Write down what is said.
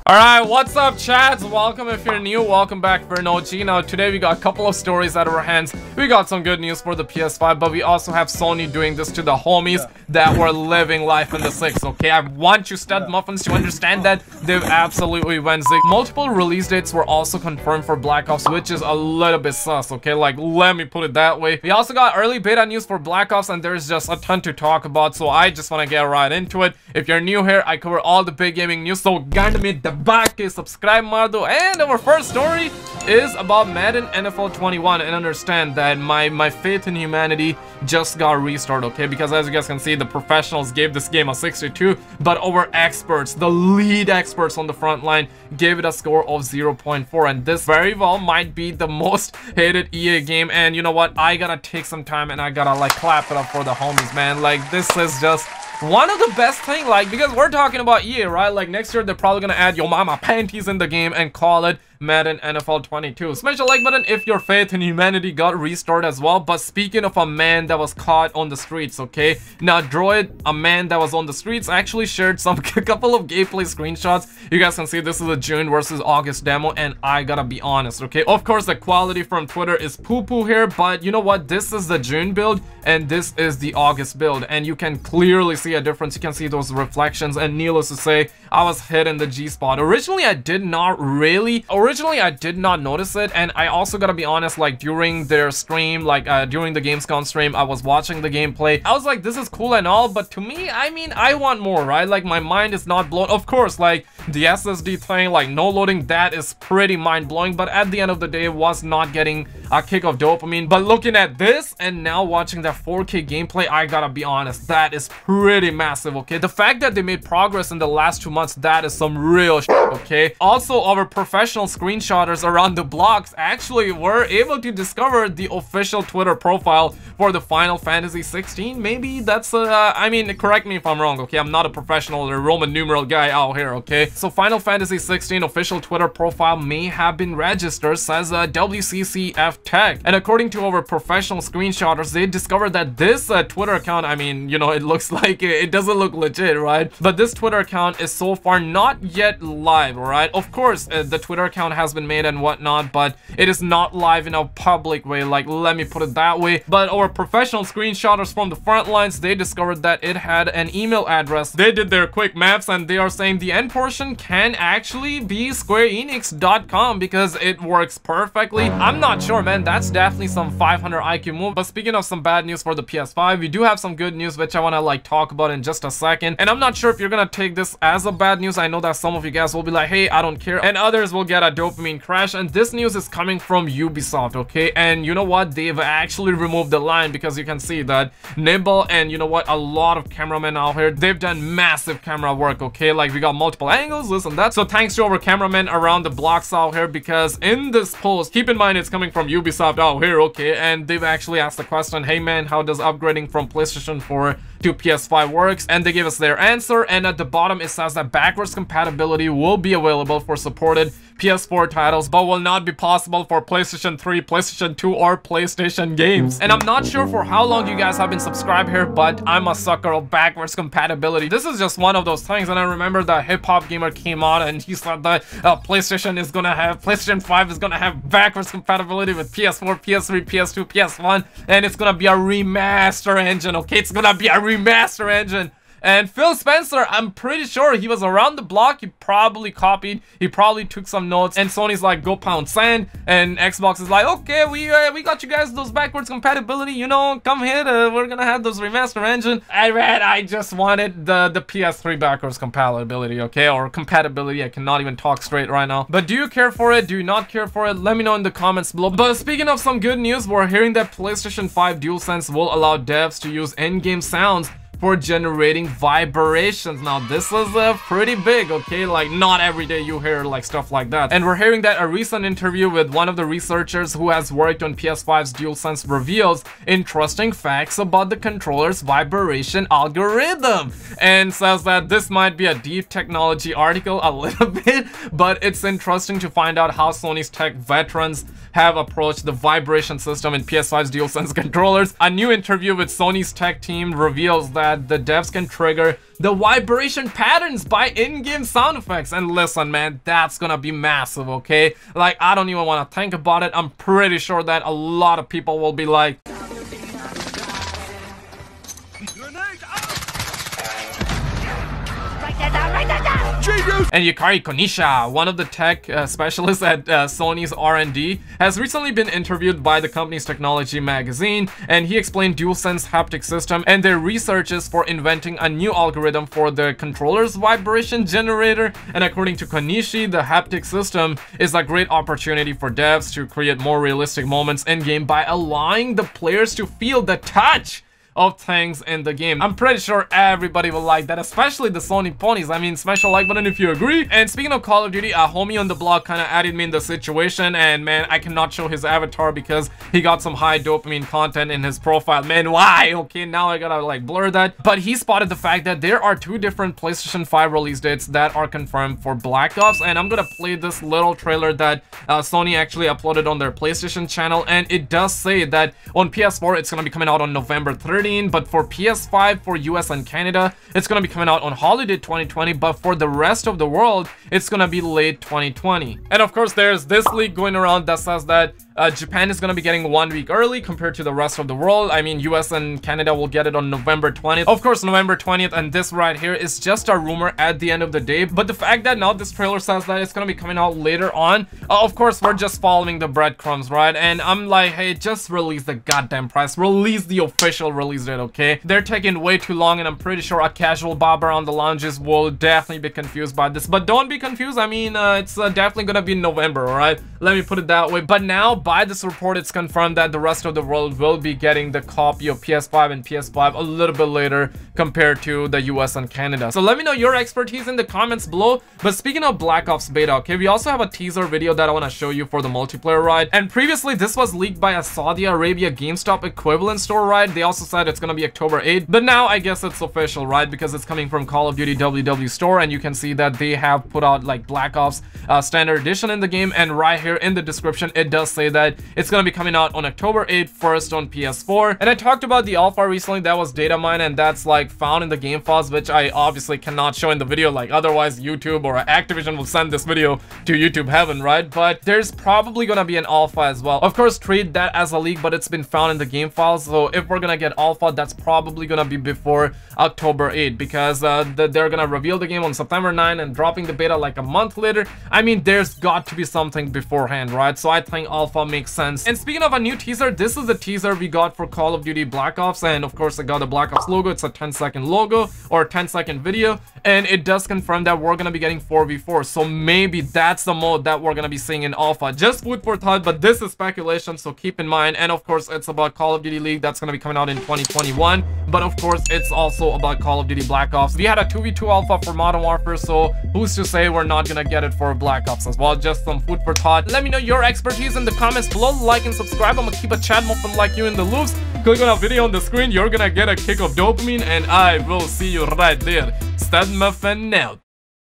Alright, what's up, chads? Welcome if you're new, welcome back for an OG. Now, today we got a couple of stories out of our hands. We got some good news for the PS5, but we also have Sony doing this to the homies that were living life in the 6, okay? I want you stud muffins to understand that they've absolutely went zig. Multiple release dates were also confirmed for Black Ops, which is a little bit sus, okay? Like, let me put it that way. We also got early beta news for Black Ops, and there's just a ton to talk about, so I just want to get right into it. If you're new here, I cover all the big gaming news, so ganda me the back is subscribe mardo. And our first story is about Madden NFL 21, and understand that my faith in humanity just got restarted, okay? Because as you guys can see, the professionals gave this game a 62, but our experts, the lead experts on the front line, gave it a score of 0.4, and this very well might be the most hated EA game. And you know what, I gotta take some time and I gotta like clap it up for the homies, man. Like, this is just one of the best thing, like, because we're talking about EA, right? Like, next year they're probably gonna add Yo Mama panties in the game and call it Madden NFL 22. Smash the like button if your faith in humanity got restored as well. But speaking of a man that was caught on the streets, okay, now Droid, a man that was on the streets, actually shared some couple of gameplay screenshots. You guys can see this is a June versus August demo, and I gotta be honest, okay, of course the quality from Twitter is poo-poo here, but you know what, this is the June build and this is the August build, and you can clearly see a difference. You can see those reflections, and needless to say, I was hit in the G spot. Originally I did not notice it, and I also gotta be honest, like during their stream, like during the Gamescom stream, I was watching the gameplay. I was like, this is cool and all, but to me, I mean, I want more, right? Like, my mind is not blown. Of course, like the SSD thing, like no loading, that is pretty mind-blowing, but at the end of the day, it was not getting a kick of dopamine. But looking at this and now watching that 4K gameplay, I gotta be honest, that is pretty massive, okay? The fact that they made progress in the last 2 months, that is some real shit, okay? Also, our professional screenshotters around the blocks actually were able to discover the official Twitter profile for the Final Fantasy 16. Maybe that's I mean, correct me if I'm wrong, okay? I'm not a professional or Roman numeral guy out here, okay? So Final Fantasy 16 official Twitter profile may have been registered, says WCCF Tech. And according to our professional screenshotters, they discovered that this Twitter account, I mean, you know, it looks like it doesn't look legit, right? But this Twitter account is so far not yet live, right? Of course, the Twitter account has been made and whatnot, but it is not live in a public way, like, let me put it that way. But our professional screenshotters from the front lines, they discovered that it had an email address. They did their quick maps, and they are saying the end portion can actually be squareenix.com because it works perfectly. I'm not sure, man. That's definitely some 500 IQ move. But speaking of some bad news for the PS5, we do have some good news which I want to like talk about in just a second. And I'm not sure if you're gonna take this as a bad news. I know that some of you guys will be like, hey, I don't care, and others will get a dopamine crash. And this news is coming from Ubisoft, okay? And you know what, they've actually removed the line, because you can see that Nibble and you know what, a lot of cameramen out here, they've done massive camera work, okay? Like, we got multiple angles, this and that. So thanks to our cameramen around the blocks out here, because in this post, keep in mind it's coming from Ubisoft out here, okay? And they've actually asked the question, hey man, how does upgrading from PlayStation 4 to PS5 works? And they gave us their answer, and at the bottom it says that backwards compatibility will be available for supported PS4 titles, but will not be possible for PlayStation 3, PlayStation 2, or PlayStation games. And I'm not sure for how long you guys have been subscribed here, but I'm a sucker of backwards compatibility. This is just one of those things. And I remember the hip-hop gamer came on and he said that PlayStation 5 is gonna have backwards compatibility with PS4, PS3, PS2, PS1, and it's gonna be a remaster engine, okay? It's gonna be a remaster engine. And Phil Spencer, I'm pretty sure he was around the block. He probably copied, he probably took some notes, and Sony's like, go pound sand, and Xbox is like, okay, we got you guys those backwards compatibility, you know, come here, we're gonna have those remaster engine. I just wanted the PS3 backwards compatibility, okay, or compatibility. I cannot even talk straight right now. But do you care for it? Do you not care for it? Let me know in the comments below. But speaking of some good news, we're hearing that PlayStation 5 DualSense will allow devs to use in-game sounds for generating vibrations. Now this is pretty big, okay? Like, not every day you hear like stuff like that. And we're hearing that a recent interview with one of the researchers who has worked on PS5's DualSense reveals interesting facts about the controller's vibration algorithm, and says that this might be a deep technology article a little bit, but it's interesting to find out how Sony's tech veterans have approached the vibration system in PS5's DualSense controllers. A new interview with Sony's tech team reveals that that the devs can trigger the vibration patterns by in-game sound effects. And listen, man, that's gonna be massive, okay? Like, I don't even want to think about it. I'm pretty sure that a lot of people will be like, and Yukari Konisha, one of the tech specialists at Sony's R&D, has recently been interviewed by the company's technology magazine, and he explained DualSense haptic system and their researches for inventing a new algorithm for the controller's vibration generator. And according to Konishi, the haptic system is a great opportunity for devs to create more realistic moments in-game by allowing the players to feel the touch of things in the game. I'm pretty sure everybody will like that, especially the Sony ponies. I mean, smash a like button if you agree. And speaking of Call of Duty, a homie on the blog kind of added me in the situation, and man, I cannot show his avatar because he got some high dopamine content in his profile. Man, why? Okay, now I gotta like blur that. But he spotted the fact that there are 2 different PlayStation 5 release dates that are confirmed for Black Ops, and I'm gonna play this little trailer that Sony actually uploaded on their PlayStation channel, and it does say that on PS4 it's gonna be coming out on November 30th. But for PS5 for US and Canada, it's gonna be coming out on holiday 2020, but for the rest of the world, it's gonna be late 2020. And of course, there's this leak going around that says that Japan is gonna be getting 1 week early compared to the rest of the world. I mean, US and Canada will get it on November 20th. Of course, November 20th, and this right here is just a rumor at the end of the day. But the fact that now this trailer says that it's gonna be coming out later on, of course, we're just following the breadcrumbs, right? And I'm like, hey, just release the goddamn price. Release the official release date, okay? They're taking way too long, and I'm pretty sure a casual bobber on the lounges will definitely be confused by this. But don't be confused. I mean, it's definitely gonna be in November, all right? Let me put it that way. But now, by this report, it's confirmed that the rest of the world will be getting the copy of PS5 and PS5 a little bit later compared to the US and Canada. So let me know your expertise in the comments below. But speaking of Black Ops beta, okay, we also have a teaser video that I want to show you for the multiplayer ride. And previously, this was leaked by a Saudi Arabia GameStop equivalent store ride. They also said it's gonna be October 8th, but now I guess it's official, right? Because it's coming from Call of Duty WW store, and you can see that they have put out like Black Ops standard edition in the game. And right here in the description, it does say that it's gonna be coming out on October 8th, first on PS4. And I talked about the alpha recently that was data mined, and that's like found in the game files, which I obviously cannot show in the video, like otherwise YouTube or Activision will send this video to YouTube heaven, right? But there's probably gonna be an alpha as well. Of course, treat that as a leak, but it's been found in the game files. So if we're gonna get alpha, that's probably gonna be before October 8th, because they're gonna reveal the game on September 9 and dropping the beta like a month later. I mean, there's got to be something beforehand, right? So I think alpha makes sense. And speaking of a new teaser, this is the teaser we got for Call of Duty Black Ops, and of course I got the Black Ops logo. It's a 10-second logo or 10-second video, and it does confirm that we're gonna be getting 4v4. So maybe that's the mode that we're gonna be seeing in alpha. Just food for thought, but this is speculation, so keep in mind. And of course, it's about Call of Duty League that's gonna be coming out in 2021, but of course it's also about Call of Duty Black Ops. We had a 2v2 alpha for Modern Warfare, so who's to say we're not gonna get it for Black Ops as well? Just some food for thought. Let me know your expertise in the comments below. Like and subscribe. I'm gonna keep a chat muffin like you in the loops. Click on a video on the screen, you're gonna get a kick of dopamine, and I will see you right there. Stud muffin out.